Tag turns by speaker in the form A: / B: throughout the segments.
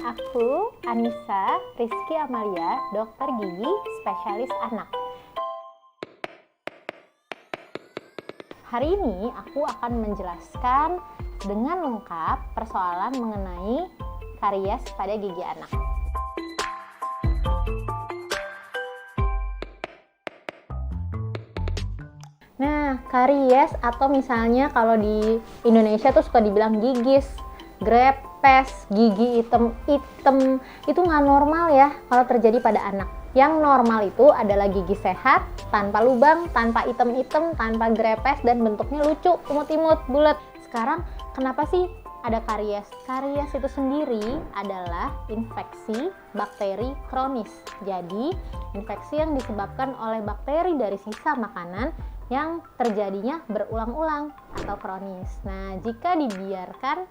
A: Aku Anissa Rizky Amalia, dokter gigi spesialis anak. Hari ini aku akan menjelaskan dengan lengkap persoalan mengenai karies pada gigi anak. Nah, karies atau misalnya kalau di Indonesia tuh suka dibilang gigis, grepes, gigi hitam itu nggak normal ya kalau terjadi pada anak. Yang normal itu adalah gigi sehat, tanpa lubang, tanpa item-item, tanpa grepes, dan bentuknya lucu, imut-imut, bulat. Sekarang kenapa sih ada karies? Karies itu sendiri adalah infeksi bakteri kronis. Jadi, infeksi yang disebabkan oleh bakteri dari sisa makanan yang terjadinya berulang-ulang atau kronis. Nah, jika dibiarkan,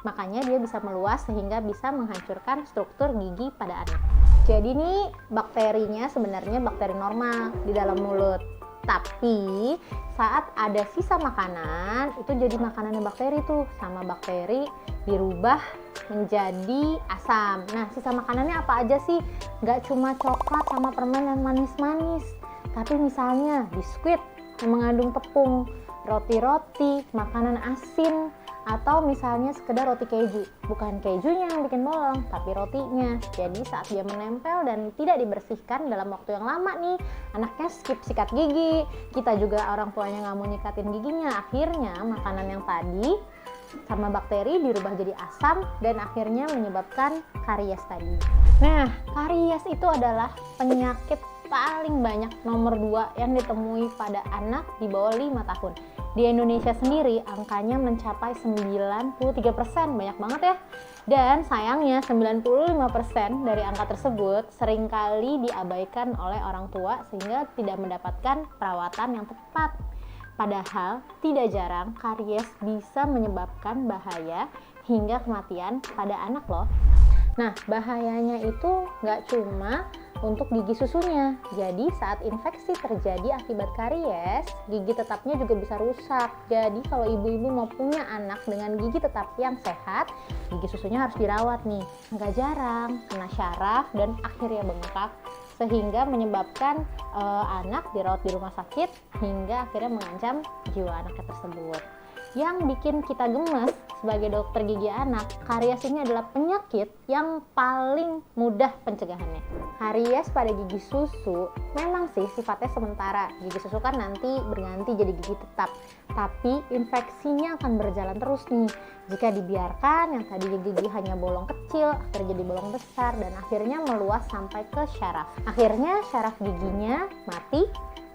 A: makanya dia bisa meluas sehingga bisa menghancurkan struktur gigi pada anak. Jadi nih bakterinya sebenarnya bakteri normal di dalam mulut. Tapi saat ada sisa makanan, itu jadi makanannya bakteri tuh, sama bakteri dirubah menjadi asam. Nah, sisa makanannya apa aja sih? Nggak cuma coklat sama permen yang manis-manis, tapi misalnya biskuit yang mengandung tepung, roti-roti, makanan asin, atau misalnya sekedar roti keju. Bukan kejunya yang bikin bolong, tapi rotinya. Jadi saat dia menempel dan tidak dibersihkan dalam waktu yang lama nih, anaknya skip sikat gigi, kita juga orang tuanya nggak mau nyikatin giginya, akhirnya makanan yang tadi sama bakteri dirubah jadi asam dan akhirnya menyebabkan karies tadi. Nah, karies itu adalah penyakit paling banyak nomor 2 yang ditemui pada anak di bawah 5 tahun. Di Indonesia sendiri angkanya mencapai 93%, banyak banget ya. Dan sayangnya 95% dari angka tersebut seringkali diabaikan oleh orang tua sehingga tidak mendapatkan perawatan yang tepat. Padahal tidak jarang karies bisa menyebabkan bahaya hingga kematian pada anak loh. Nah, bahayanya itu nggak cuma untuk gigi susunya. Jadi saat infeksi terjadi akibat karies, gigi tetapnya juga bisa rusak. Jadi kalau ibu-ibu mau punya anak dengan gigi tetap yang sehat, gigi susunya harus dirawat nih. Nggak jarang kena syaraf dan akhirnya bengkak, sehingga menyebabkan anak dirawat di rumah sakit hingga akhirnya mengancam jiwa anaknya tersebut. Yang bikin kita gemes sebagai dokter gigi anak, karies ini adalah penyakit yang paling mudah pencegahannya. Karies pada gigi susu memang sih sifatnya sementara. Gigi susu kan nanti berganti jadi gigi tetap, tapi infeksinya akan berjalan terus nih. Jika dibiarkan, yang tadi gigi hanya bolong kecil akhirnya jadi bolong besar dan akhirnya meluas sampai ke syaraf. Akhirnya syaraf giginya mati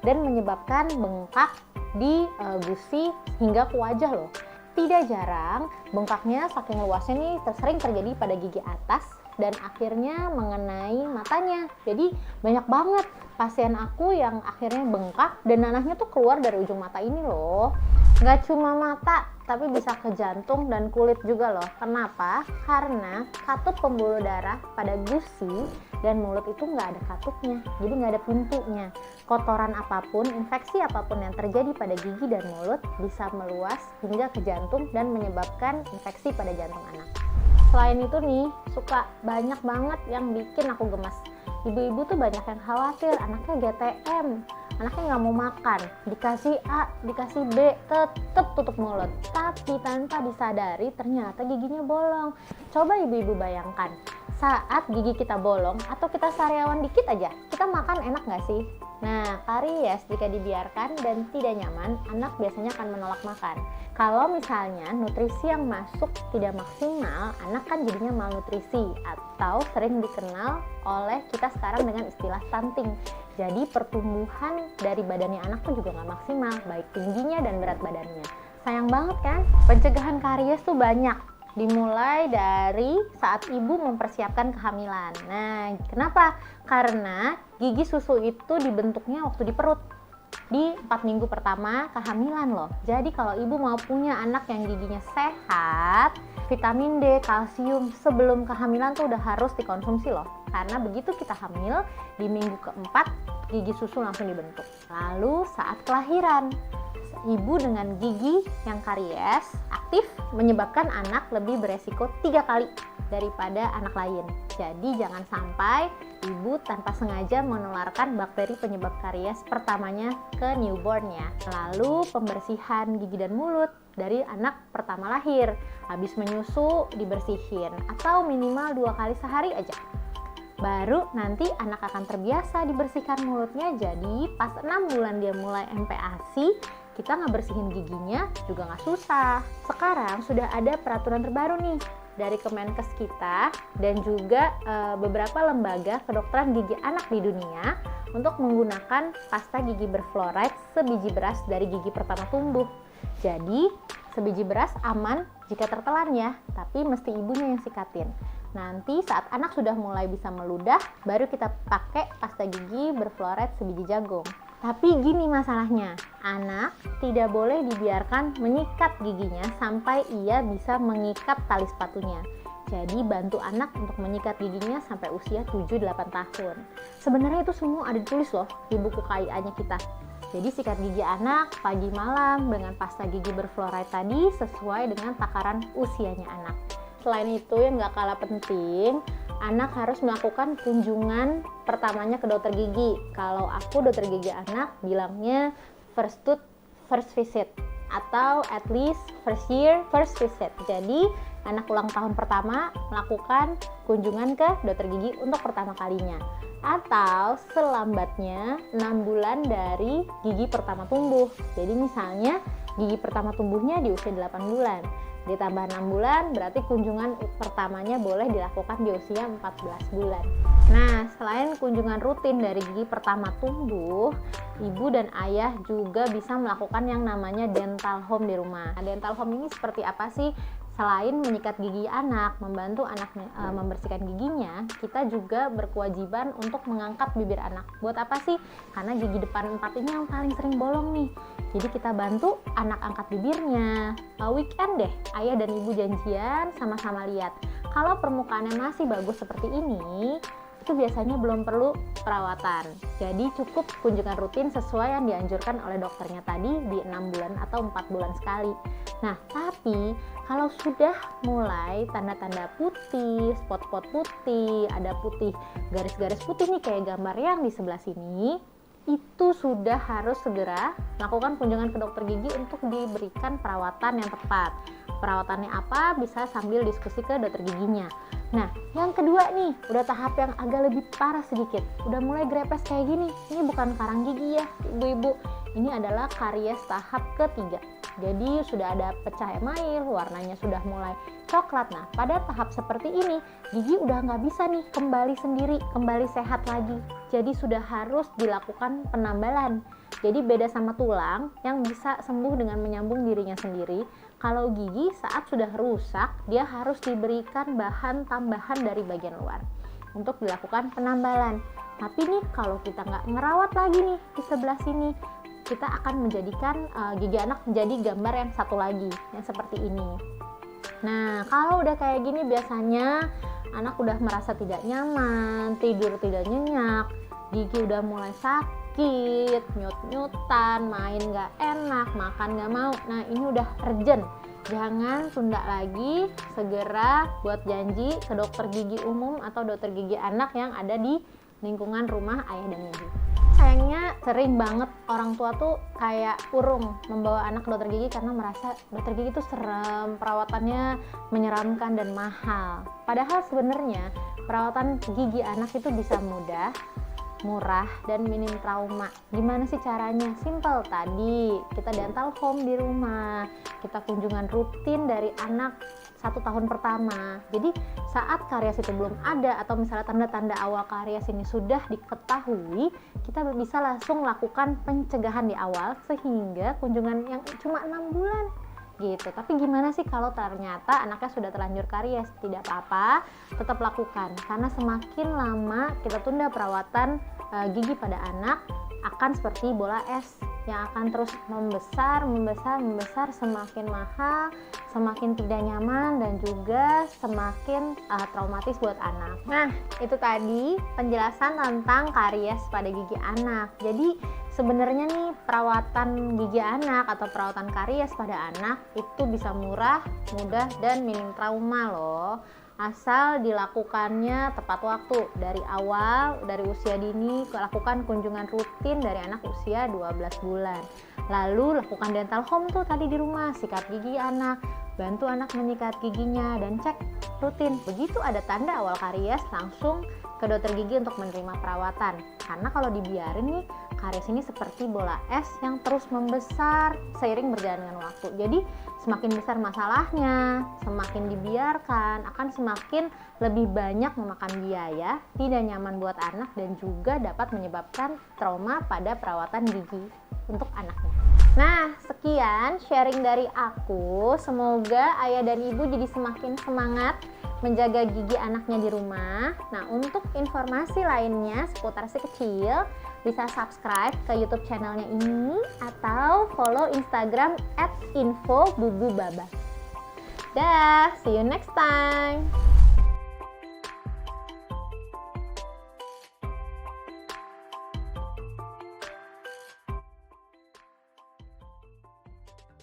A: dan menyebabkan bengkak di gusi hingga ke wajah loh. Tidak jarang bengkaknya saking luasnya nih sering terjadi pada gigi atas dan akhirnya mengenai matanya. Jadi banyak banget pasien aku yang akhirnya bengkak dan nanahnya tuh keluar dari ujung mata ini loh. Nggak cuma mata, tapi bisa ke jantung dan kulit juga loh. Kenapa? Karena katup pembuluh darah pada gusi dan mulut itu nggak ada katupnya, jadi nggak ada pintunya. Kotoran apapun, infeksi apapun yang terjadi pada gigi dan mulut bisa meluas hingga ke jantung dan menyebabkan infeksi pada jantung anak. Selain itu nih, suka banyak banget yang bikin aku gemes. Ibu-ibu tuh banyak yang khawatir anaknya GTM, anaknya nggak mau makan, dikasih A, dikasih B, tetep tutup mulut. Tapi tanpa disadari ternyata giginya bolong. Coba ibu-ibu bayangkan, saat gigi kita bolong atau kita sariawan dikit aja, kita makan enak nggak sih? Nah, karies jika dibiarkan dan tidak nyaman, anak biasanya akan menolak makan. Kalau misalnya nutrisi yang masuk tidak maksimal, anak kan jadinya malnutrisi atau sering dikenal oleh kita sekarang dengan istilah stunting. Jadi pertumbuhan dari badannya anak tuh juga nggak maksimal, baik tingginya dan berat badannya. Sayang banget kan? Pencegahan karies tuh banyak. Dimulai dari saat ibu mempersiapkan kehamilan. Nah, kenapa? Karena gigi susu itu dibentuknya waktu di perut, di 4 minggu pertama kehamilan loh. Jadi kalau ibu mau punya anak yang giginya sehat, vitamin D, kalsium sebelum kehamilan tuh udah harus dikonsumsi loh. Karena begitu kita hamil, di minggu keempat gigi susu langsung dibentuk. Lalu saat kelahiran, ibu dengan gigi yang karies aktif menyebabkan anak lebih beresiko 3 kali daripada anak lain. Jadi jangan sampai ibu tanpa sengaja menularkan bakteri penyebab karies pertamanya ke newborn-nya. Lalu pembersihan gigi dan mulut dari anak pertama lahir. Habis menyusu dibersihin atau minimal 2 kali sehari aja. Baru nanti anak akan terbiasa dibersihkan mulutnya. Jadi pas 6 bulan dia mulai MPASI, kita ngebersihin giginya juga nggak susah. Sekarang sudah ada peraturan terbaru nih dari Kemenkes kita dan juga beberapa lembaga kedokteran gigi anak di dunia untuk menggunakan pasta gigi berfluoride sebiji beras dari gigi pertama tumbuh. Jadi sebiji beras aman jika tertelan ya, tapi mesti ibunya yang sikatin. Nanti saat anak sudah mulai bisa meludah, baru kita pakai pasta gigi berfluoride sebiji jagung. Tapi gini masalahnya, anak tidak boleh dibiarkan menyikat giginya sampai ia bisa mengikat tali sepatunya. Jadi bantu anak untuk menyikat giginya sampai usia 7-8 tahun. Sebenarnya itu semua ada ditulis loh di buku KIA-nya kita. Jadi sikat gigi anak pagi malam dengan pasta gigi berfluoride tadi sesuai dengan takaran usianya anak. Selain itu yang gak kalah penting, anak harus melakukan kunjungan pertamanya ke dokter gigi. Kalau aku dokter gigi anak bilangnya first tooth first visit atau at least first year first visit. Jadi anak ulang tahun pertama melakukan kunjungan ke dokter gigi untuk pertama kalinya. Atau selambatnya 6 bulan dari gigi pertama tumbuh. Jadi misalnya gigi pertama tumbuhnya di usia 8 bulan. Ditambah 6 bulan berarti kunjungan pertamanya boleh dilakukan di usia 14 bulan. Nah, selain kunjungan rutin dari gigi pertama tumbuh, ibu dan ayah juga bisa melakukan yang namanya dental home di rumah. Nah, dental home ini seperti apa sih? Selain menyikat gigi anak, membantu anak membersihkan giginya, kita juga berkewajiban untuk mengangkat bibir anak. Buat apa sih? Karena gigi depan 4 ini yang paling sering bolong nih. Jadi kita bantu anak angkat bibirnya. Weekend deh, ayah dan ibu janjian sama-sama lihat. Kalau permukaannya masih bagus seperti ini, itu biasanya belum perlu perawatan. Jadi cukup kunjungan rutin sesuai yang dianjurkan oleh dokternya tadi di 6 bulan atau 4 bulan sekali. Nah, tapi kalau sudah mulai tanda-tanda putih, spot-spot putih, ada putih, garis-garis putih nih kayak gambar yang di sebelah sini, itu sudah harus segera melakukan kunjungan ke dokter gigi untuk diberikan perawatan yang tepat. Perawatannya apa? Bisa sambil diskusi ke dokter giginya. Nah, yang kedua nih, udah tahap yang agak lebih parah sedikit. Udah mulai grepes kayak gini. Ini bukan karang gigi ya, ibu-ibu. Ini adalah karies tahap ketiga. Jadi sudah ada pecah email, warnanya sudah mulai coklat. Nah, pada tahap seperti ini, gigi udah nggak bisa nih kembali sendiri, kembali sehat lagi. Jadi sudah harus dilakukan penambalan. Jadi beda sama tulang yang bisa sembuh dengan menyambung dirinya sendiri. Kalau gigi saat sudah rusak, dia harus diberikan bahan tambahan dari bagian luar untuk dilakukan penambalan. Tapi nih kalau kita nggak ngerawat lagi nih di sebelah sini, kita akan menjadikan gigi anak menjadi gambar yang satu lagi, yang seperti ini. Nah, kalau udah kayak gini biasanya anak udah merasa tidak nyaman, tidur tidak nyenyak, gigi udah mulai sakit, nyut-nyutan, main gak enak, makan gak mau. Nah, ini udah urgent. Jangan tunda lagi, segera buat janji ke dokter gigi umum atau dokter gigi anak yang ada di lingkungan rumah ayah dan ibu. Sayangnya sering banget orang tua tuh kayak urung membawa anak ke dokter gigi karena merasa dokter gigi itu serem, perawatannya menyeramkan dan mahal. Padahal sebenarnya perawatan gigi anak itu bisa mudah, murah, dan minim trauma. Gimana sih caranya? Simple tadi, kita dental home di rumah, kita kunjungan rutin dari anak 1 tahun pertama. Jadi saat karies itu belum ada atau misalnya tanda-tanda awal karies ini sudah diketahui, kita bisa langsung lakukan pencegahan di awal sehingga kunjungan yang cuma 6 bulan gitu. Tapi gimana sih kalau ternyata anaknya sudah terlanjur karies? Tidak apa-apa, tetap lakukan karena semakin lama kita tunda perawatan gigi pada anak akan seperti bola es yang akan terus membesar, semakin mahal, semakin tidak nyaman, dan juga semakin traumatis buat anak. Nah, itu tadi penjelasan tentang karies pada gigi anak. Jadi sebenarnya nih, perawatan gigi anak atau perawatan karies pada anak itu bisa murah, mudah, dan minim trauma loh. Asal dilakukannya tepat waktu. Dari awal, dari usia dini, lakukan kunjungan rutin dari anak usia 12 bulan. Lalu lakukan dental home tuh tadi di rumah, sikat gigi anak, bantu anak menyikat giginya, dan cek rutin. Begitu ada tanda awal karies, langsung ke dokter gigi untuk menerima perawatan. Karena kalau dibiarin nih, karies ini seperti bola es yang terus membesar seiring berjalan dengan waktu. Jadi semakin besar masalahnya, semakin dibiarkan, akan semakin lebih banyak memakan biaya, tidak nyaman buat anak, dan juga dapat menyebabkan trauma pada perawatan gigi untuk anaknya. Nah, sekian sharing dari aku. Semoga ayah dan ibu jadi semakin semangat menjaga gigi anaknya di rumah. Nah, untuk informasi lainnya seputar si kecil, bisa subscribe ke YouTube channelnya ini atau follow Instagram @infobububaba. Dah, see you next time.